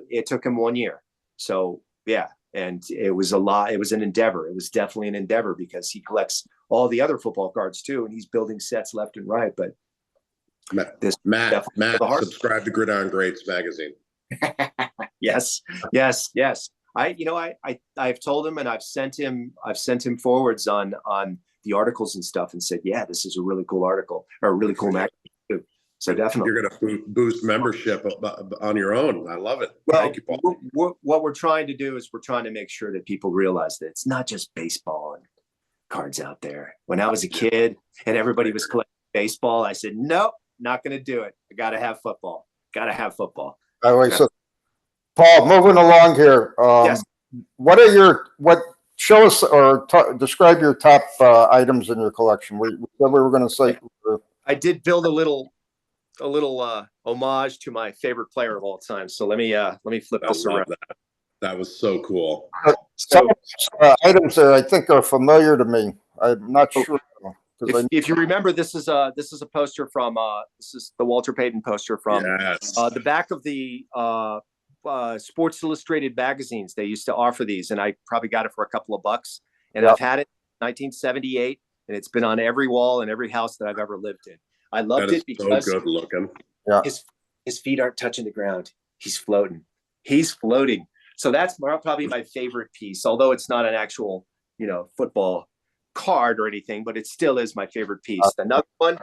it took him 1 year. So and it was a lot. It was an endeavor. It was definitely an endeavor because he collects all the other football cards too, and he's building sets left and right. But Matt, subscribe to Gridiron Greats magazine. Yes. I've told him, and I've sent him forwards on the articles and stuff, and said, yeah, this is a really cool article, or a really cool magazine. So definitely, you're going to boost membership on your own. I love it. Well, thank you, Paul. What we're trying to do is we're trying to make sure that people realize that it's not just baseball and cards out there. When I was a kid and everybody was collecting baseball, I said, nope, not going to do it. I got to have football. So, Paul, moving along here. Yes. Show us or describe your top items in your collection. We were going to say. I did build a little homage to my favorite player of all time. So let me flip this around. That was so cool. Some items there I think are familiar to me. I'm not sure. If you remember, this is a poster from this is the Walter Payton poster from the back of the Sports Illustrated magazines. They used to offer these, and I probably got it for a couple of bucks. And I've had it 1978, and it's been on every wall in every house that I've ever lived in. I loved it because so good looking. His feet aren't touching the ground. He's floating. So that's probably my favorite piece, although it's not an actual, football card or anything, but it still is my favorite piece. Another one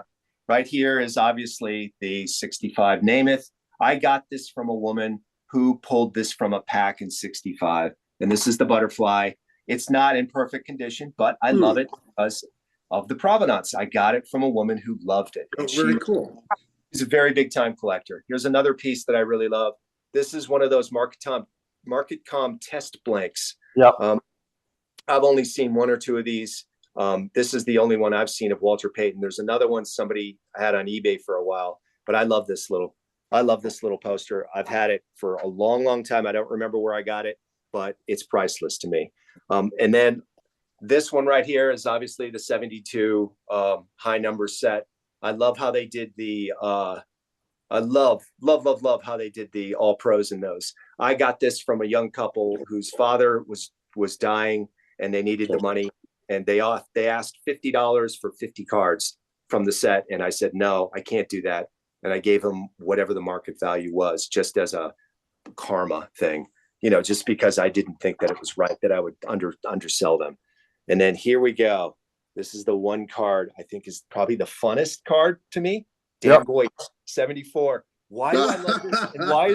right here is obviously the 65 Namath. I got this from a woman who pulled this from a pack in 65. And this is the butterfly. It's not in perfect condition, but I love it because of the provenance. I got it from a woman who loved it. Oh, very cool. She's a very big time collector. Here's another piece that I really love. This is one of those MarketCom test blanks. Yep. I've only seen one or two of these. This is the only one I've seen of Walter Payton. There's another one somebody had on eBay for a while, but I love this little poster. I've had it for a long, long time. I don't remember where I got it, but it's priceless to me. And then this one right here is obviously the 72 high number set. I love how they did the I love how they did the all pros in those. I got this from a young couple whose father was dying and they needed the money, and they asked $50 for 50 cards from the set, and I said no, I can't do that, and I gave them whatever the market value was, just as a karma thing, just because I didn't think that it was right that I would undersell them. And then here we go. This is the one card I think is probably the funnest card to me. Dan Boyd, 74. Why do I love this? And why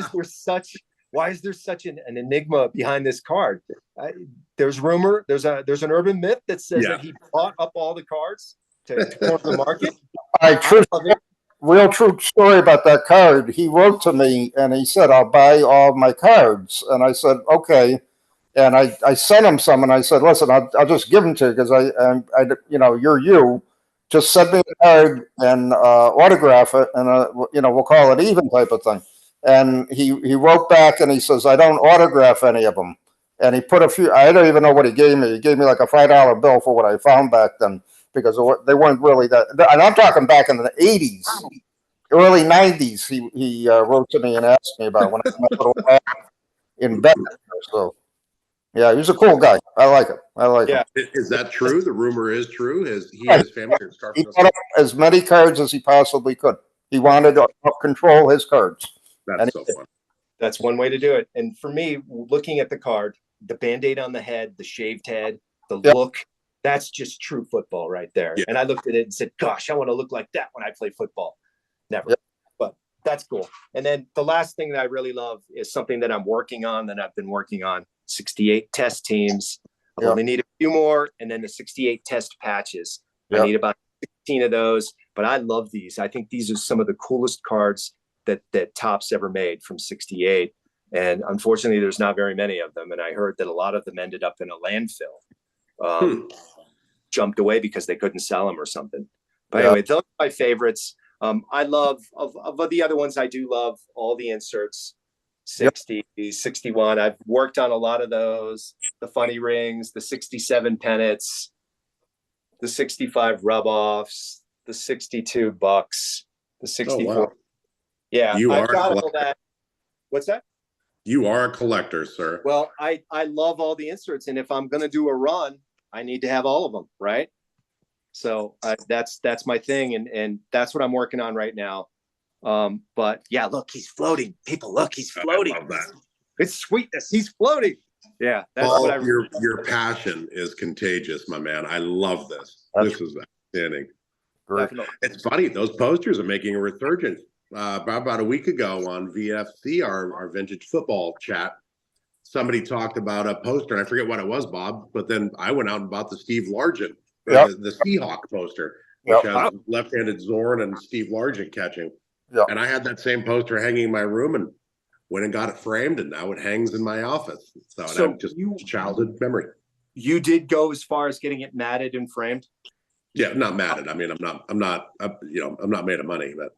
is there such an enigma behind this card? There's rumor, there's an urban myth that says that he bought up all the cards to corner the market. Real true story about that card. He wrote to me and he said, "I'll buy all my cards." And I said, "Okay." And I sent him some, and I said, "Listen, I'll just give them to you because I you're you. Just send me the card and autograph it, and we'll call it even," type of thing. And he wrote back and he says, "I don't autograph any of them." And he put a few. I don't even know what he gave me. He gave me like a $5 bill for what I found back then, because they weren't really that. And I'm talking back in the 80s, early 90s. He wrote to me and asked me about it when I met a little lad in Beckett. So. Yeah, he was a cool guy. I like him. Is that true? The rumor is true. He and his family are starting. He bought up as many cards as he possibly could. He wanted to control his cards. That's so fun. That's one way to do it. And for me, looking at the card, the Band-Aid on the head, the shaved head, the look, that's just true football right there. Yeah. And I looked at it and said, gosh, I want to look like that when I play football. Never. Yep. But that's cool. And then the last thing that I really love is something that I'm working on, that I've been working on. 68 test teams. I only need a few more, and then the 68 test patches. I need about 16 of those, but I love these. I think these are some of the coolest cards that Topps ever made from 68. And unfortunately, there's not very many of them. And I heard that a lot of them ended up in a landfill, jumped away because they couldn't sell them or something. But anyway, those are my favorites. I love, of the other ones, I do love all the inserts. 60, 61. I've worked on a lot of those, the funny rings, the 67 pennants, the 65 rub-offs, the 62 bucks, the 64. Oh, wow. Yeah, I've got all that. What's that? You are a collector, sir. Well, I love all the inserts, and if I'm going to do a run, I need to have all of them, right? So that's my thing, and that's what I'm working on right now. But yeah, look, he's floating. People, look, he's floating. I love that. It's sweetness. He's floating. Yeah, that's Paul, what your passion is contagious, my man. I love this. This is outstanding. It's funny, those posters are making a resurgence. About a week ago on VFC, our vintage football chat, somebody talked about a poster, and I forget what it was, Bob, but then I went out and bought the Steve Largent, the Seahawk poster, which has left-handed Zorn and Steve Largent catching. And I had that same poster hanging in my room and went and got it framed, and now it hangs in my office. So I'm just childhood memory. You did go as far as getting it matted and framed? Yeah, not matted. I mean, I'm not made of money, but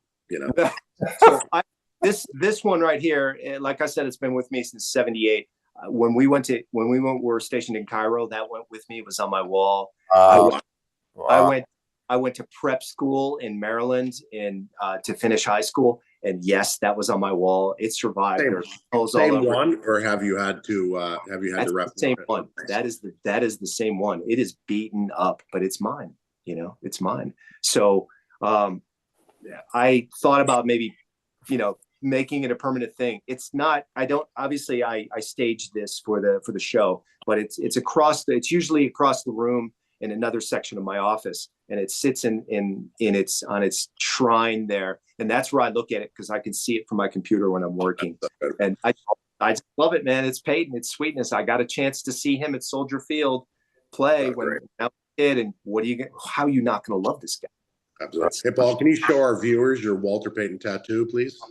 So this one right here, like I said, it's been with me since '78. When we were stationed in Cairo, that went with me. It was on my wall. I went to prep school in Maryland to finish high school, and yes, that was on my wall. It survived. Same one, or have you had to rep the same one? That is the same one. It is beaten up, but it's mine. It's mine. So I thought about maybe making it a permanent thing. It's not, obviously I staged this for the show, but it's usually across the room in another section of my office, and it sits on its shrine there. And that's where I look at it, because I can see it from my computer when I'm working. And I just love it, man. It's Peyton. It's sweetness. I got a chance to see him at Soldier Field play when I was a kid. And how are you not going to love this guy? Absolutely. Hey, Paul, can you show our viewers your Walter Payton tattoo, please?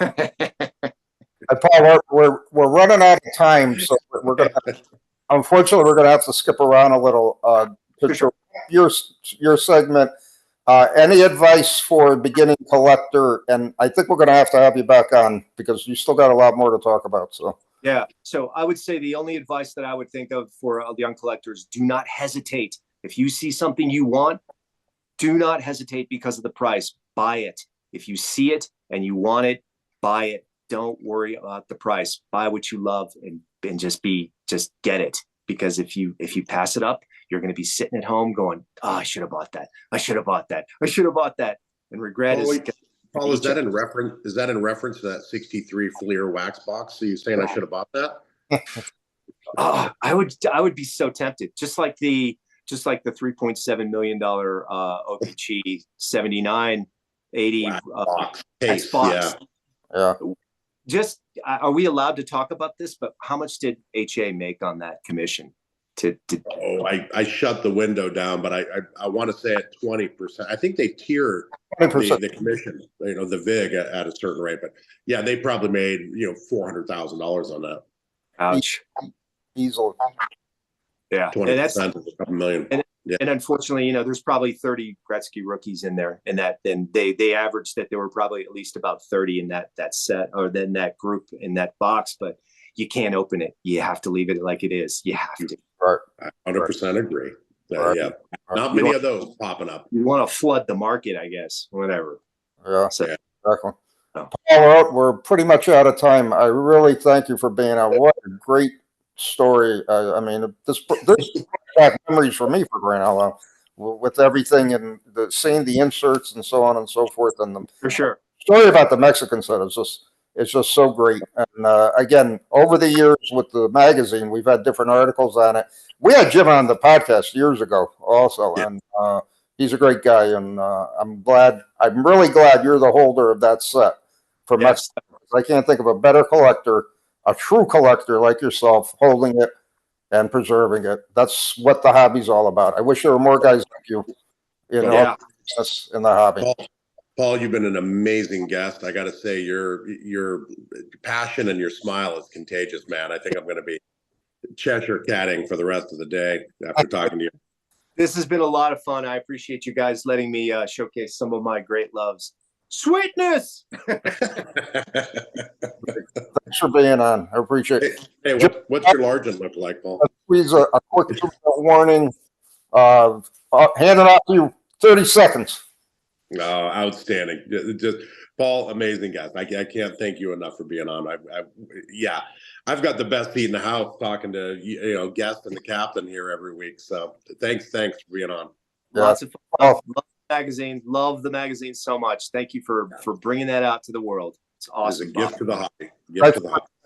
Paul, we're running out of time, so we're gonna unfortunately we're gonna have to skip around a little. Sure. Your segment. Any advice for a beginning collector? And I think we're gonna have to have you back on, because you still got a lot more to talk about. So yeah. So I would say the only advice that I would think of for young collectors: do not hesitate. If you see something you want, do not hesitate because of the price. Buy it. If you see it and you want it, buy it. Don't worry about the price. Buy what you love, and just get it. Because if you pass it up, you're going to be sitting at home going, "Oh, I should have bought that. I should have bought that. I should have bought that." And regret is. Paul, is that in reference to that 63 Fleer wax box? So you're saying I should have bought that? Oh, I would be so tempted. Just like the $3.7 million OPC 79 80 Xbox. Yeah. Just, are we allowed to talk about this? But how much did HA make on that commission? I shut the window down, but I want to say at 20%. I think they tier 20%. the commission, the VIG at a certain rate. But yeah, they probably made $400,000 on that. Ouch. Easily. Yeah, 20% is a couple million. And unfortunately, there's probably 30 Gretzky rookies in there, and they averaged that there were probably at least about 30 in that set, or then that group in that box. But you can't open it. You have to leave it like it is. You have to. Right. I 100% agree. Right. Yeah, not many of those popping up. You want to flood the market, I guess. Whatever. Yeah. So, Exactly. Oh. Paul, we're pretty much out of time. I really thank you for being on. What a great story. I mean, this back memories for me, for crying out loud, with everything and seeing the inserts and so on and so forth. And for sure. story about the Mexican set is just so great. And again, over the years with the magazine, we've had different articles on it. We had Jim on the podcast years ago also, and he's a great guy. And I'm really glad you're the holder of that set from Mexico. I can't think of a better collector, a true collector like yourself, holding it and preserving it. That's what the hobby's all about. I wish there were more guys like you in the hobby. Paul, you've been an amazing guest. I got to say, your passion and your smile is contagious, man. I think I'm going to be Cheshire catting for the rest of the day after talking to you. This has been a lot of fun. I appreciate you guys letting me showcase some of my great loves. Sweetness. Thanks for being on. I appreciate it. Hey, what's your large look like, Paul? Please, a quick warning. Hand it off to you. 30 seconds. Oh, outstanding. Just Paul, amazing guest. I can't thank you enough for being on. I've got the best seat in the house talking to guests and the captain here every week. So thanks for being on. Lots of fun. Love the magazine. Love the magazine so much. Thank you for bringing that out to the world. It's awesome. It's a gift to the hobby.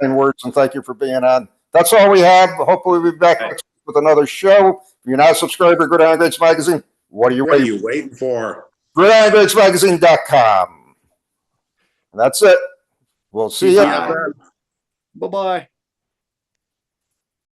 And words, and thank you for being on. That's all we have. Hopefully we'll be back next week with another show. If you're not subscribed to Gridiron Greats magazine, what are you waiting for? GridironGreatsMagazine.com. And that's it. We'll see you. Bye-bye.